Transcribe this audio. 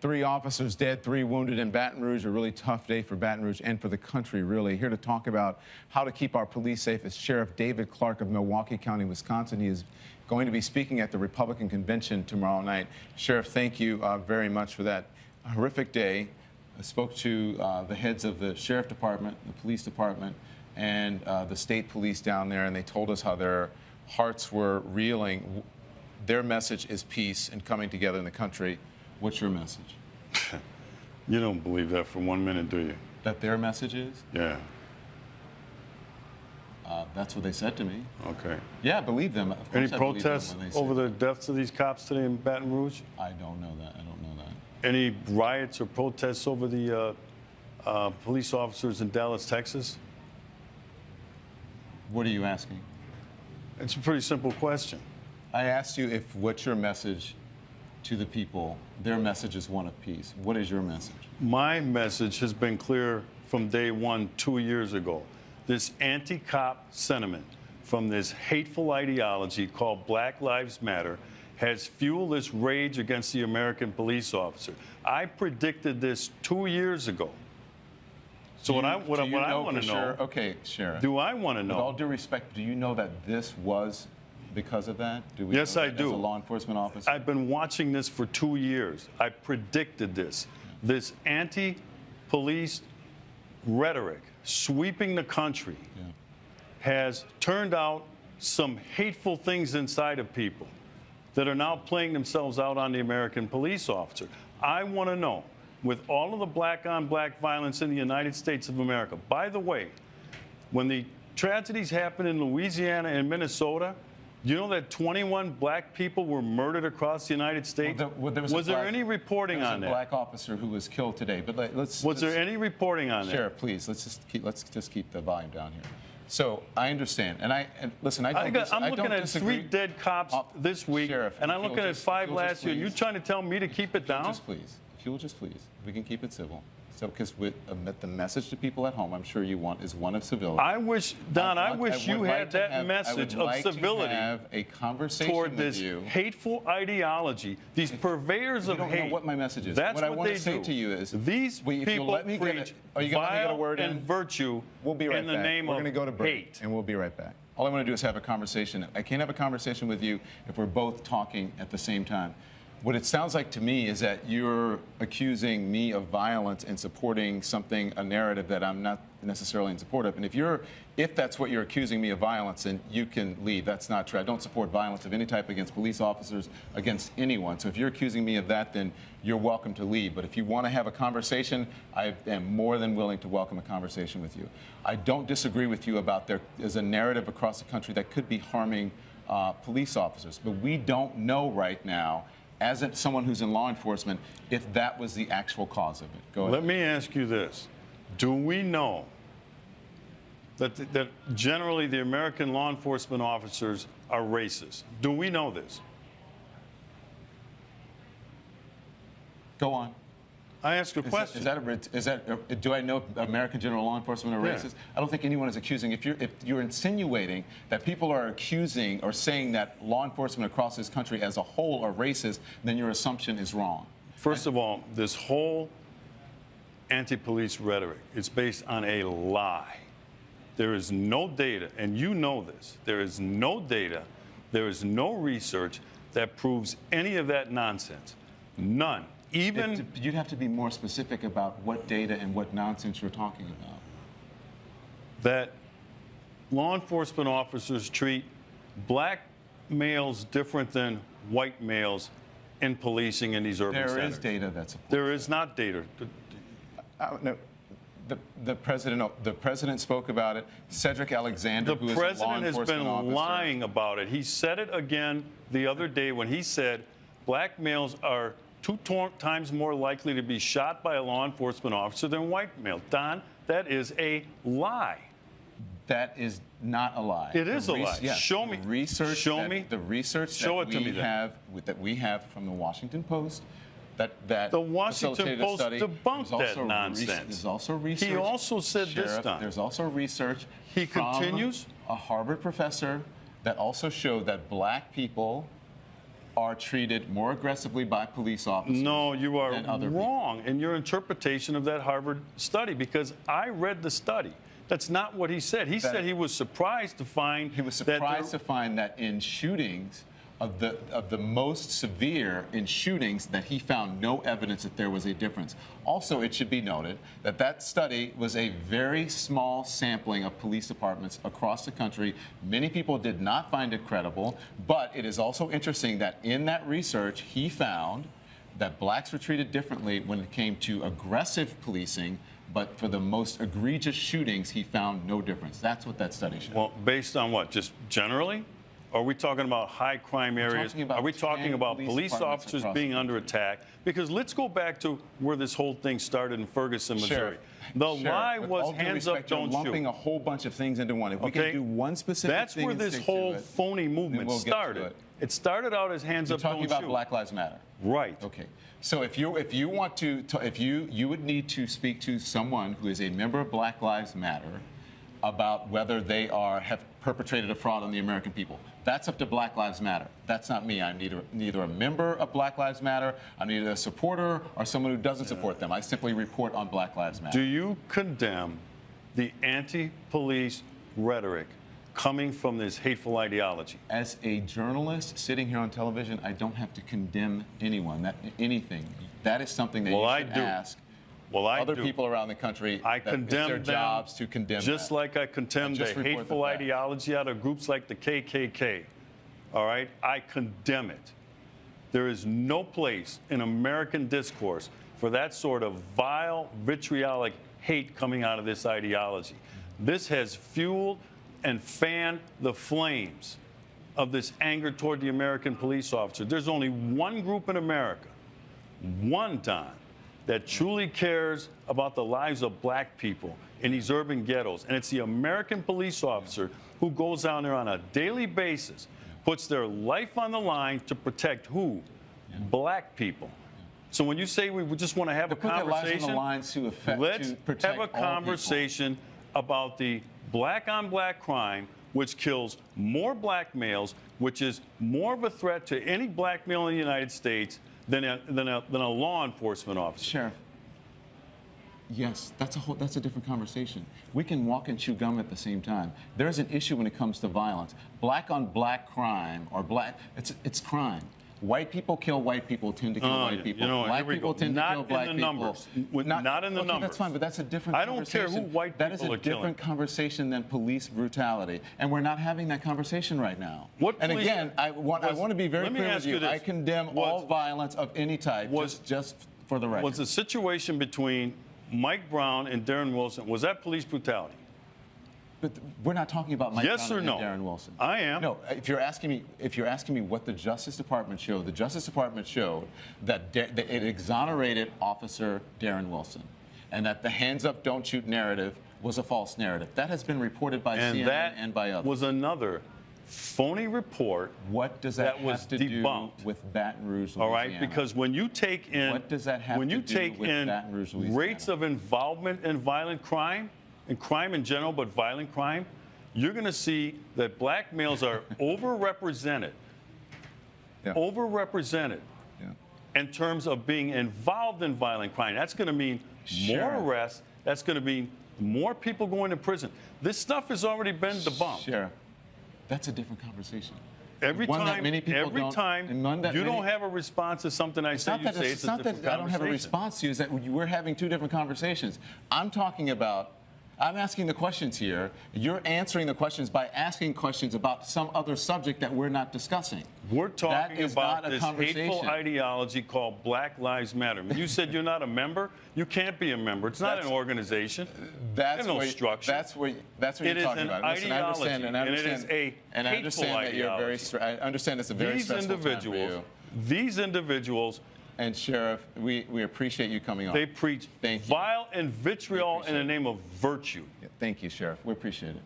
3 officers dead, 3 wounded in Baton Rouge. A really tough day for Baton Rouge and for the country, really. Here to talk about how to keep our police safe is Sheriff David Clark of Milwaukee County, Wisconsin. He is going to be speaking at the Republican convention tomorrow night. Sheriff, thank you very much for that horrific day. I spoke to the heads of the sheriff department, the police department, and the state police down there, and they told us how their hearts were reeling. Their message is peace and coming together in the country. What's your message? You don't believe that for 1 minute, do you? That their message is? Yeah. That's what they said to me. Okay. Yeah, I believe them. Of course Any I believe them protests when they say over the deaths of these cops today in Baton Rouge? I don't know that. I don't know that. Any riots or protests over the police officers in Dallas, Texas? What are you asking? It's a pretty simple question. I asked you if what's your message to the people. Their message is one of peace. What is your message? My message has been clear from day one 2 years ago. This anti-cop sentiment from this hateful ideology called Black Lives Matter has fueled this rage against the American police officer. I predicted this 2 years ago. So what I want to know, okay, Sheriff. do I want to know? With all due respect, do you know that this was because of that? Yes, I do. As a law enforcement officer? I've been watching this for 2 years. I predicted this. This anti-police rhetoric sweeping the country has turned out some hateful things inside of people that are now playing themselves out on the American police officer. I want to know, with all of the black-on-black violence in the United States of America, by the way, when the tragedies happened in Louisiana and Minnesota, you know that 21 black people were murdered across the United States? Was there any reporting on that? There was a black officer who was killed today. But was there any reporting on that? Sheriff, please, let's just keep the volume down here. So I understand, and listen, I'm looking at 3 dead cops this week, Sheriff, and I'm looking at 5 last year. You trying to tell me to keep it down? Just please, if you will just please, we can keep it civil. So, because the message to people at home, I'm sure you want, is one of civility. I wish, Don, I wish you had that message of civility have a conversation toward this hateful ideology, these purveyors of hate. You don't know what my message is. That's what I what want they to say do. to you is, these people preach vile and virtue in the name of hate. We're going to go to break, and we'll be right back. All I want to do is have a conversation. I can't have a conversation with you if we're both talking at the same time. What it sounds like to me is that you're accusing me of violence and supporting a narrative that I'm not necessarily in support of. And if that's what you're accusing me of violence, then you can leave. That's not true. I don't support violence of any type against police officers, against anyone. So if you're accusing me of that, then you're welcome to leave. But if you want to have a conversation, I am more than willing to welcome a conversation with you. I don't disagree with you about there is a narrative across the country that could be harming police officers. But we don't know right now, as someone who's in law enforcement, if that was the actual cause of it. Go ahead. Let me ask you this. Do we know that generally the American law enforcement officers are racist? Do we know this? Go on. I ask a question. Do I know American general law enforcement are racist? I don't think anyone is accusing. If you're insinuating that people are accusing or saying that law enforcement across this country as a whole are racist, then your assumption is wrong. First of all, this whole anti-police rhetoric is based on a lie. There is no data, and you know this. There is no data, there is no research that proves any of that nonsense. None. You'd have to be more specific about what data and what nonsense you're talking about. That law enforcement officers treat black males different than white males in policing in these urban centers. There is data that supports There is not data. No. The president spoke about it. Cedric Alexander, who is a law enforcement officer. The president has been lying about it. He said it again the other day when he said black males are 2 times more likely to be shot by a law enforcement officer than white males. Don, that is a lie. That is not a lie. It is a lie. Yes, Show me. The research that we have from the Washington Post. The Washington Post debunked that nonsense. There's also research. He also said this time. There's also research. He continues. A Harvard professor that also showed that black people are treated more aggressively by police officers. No, you are than other people. wrong in your interpretation of that Harvard study, because I read the study. That's not what he said. He said he was surprised to find that in shootings of the most severe in shootings that he found no evidence that there was a difference. Also, it should be noted that that study was a very small sampling of police departments across the country. Many people did not find it credible, but it is also interesting that in that research, he found that blacks were treated differently when it came to aggressive policing, but for the most egregious shootings, he found no difference. That's what that study showed. Well, based on what? Just generally? Are we talking about high crime areas? Are we talking about police officers being under attack? Because let's go back to where this whole thing started in Ferguson, Missouri. The lie was hands up, don't shoot. You're lumping a whole bunch of things into one. If we can do one specific That's thing where this whole phony movement started. It started out as hands up, don't shoot. You're talking about Black Lives Matter. Right. Okay. So if you want to, you would need to speak to someone who is a member of Black Lives Matter about whether they have perpetrated a fraud on the American people. That's up to Black Lives Matter. That's not me. I'm neither a member of Black Lives Matter, I'm neither a supporter or someone who doesn't support them. I simply report on Black Lives Matter. Do you condemn the anti-police rhetoric coming from this hateful ideology? As a journalist sitting here on television, I don't have to condemn anyone, anything. That is something that you should ask. Other people around the country, I condemn their jobs to condemn just that. like I condemn the hateful ideology out of groups like the KKK. All right? I condemn it. There is no place in American discourse for that sort of vile, vitriolic hate coming out of this ideology. This has fueled and fanned the flames of this anger toward the American police officer. There's only one group in America, one time, that truly cares about the lives of black people in these urban ghettos. And it's the American police officer who goes down there on a daily basis, puts their life on the line to protect who? Black people. So when you say we just want to have a conversation, let's have a conversation about the black-on-black crime, which kills more black males, which is more of a threat to any black male in the United States than a law enforcement officer. Sheriff, yes, that's a different conversation. We can walk and chew gum at the same time. There's an issue when it comes to violence. Black-on-black crime, or it's crime. White people kill white people, tend to kill white people. Black people tend to kill black people. Not in the numbers. That's fine, but that's a different conversation. I don't care who white people are killing. That is a different conversation than police brutality, and we're not having that conversation right now. And again, I want to be very clear with you. I condemn all violence of any type, just for the record. Was the situation between Mike Brown and Darren Wilson, was that police brutality? But we're not talking about Mike Brown and Darren Wilson. I am. No, if you're asking me what the Justice Department showed, the Justice Department showed that it exonerated Officer Darren Wilson, and that the hands up, don't shoot narrative was a false narrative. That has been reported by CNN and by others. That was another phony report. What does that have to do with Baton Rouge, Louisiana? All right, because when you take in rates of involvement in violent crime, and crime in general, but violent crime, you're going to see that black males are overrepresented. Overrepresented in terms of being involved in violent crime. That's going to mean more arrests. That's going to mean more people going to prison. This stuff has already been debunked. Sheriff, that's a different conversation. Every time you don't have a response to something I say, you say it's a different conversation. It's not that I don't have a response to you. It's that we're having two different conversations. I'm asking the questions here. You're answering the questions by asking questions about some other subject that we're not discussing. We're talking about this hateful ideology called Black Lives Matter. When you said you're not a member, you can't be a member. It's not an organization. There's no structure. That's what you're talking about. Listen, I understand it's a very stressful time for you. These individuals. And Sheriff, we appreciate you coming on. They preach vile and vitriol in the name of virtue. Thank you, Sheriff. We appreciate it.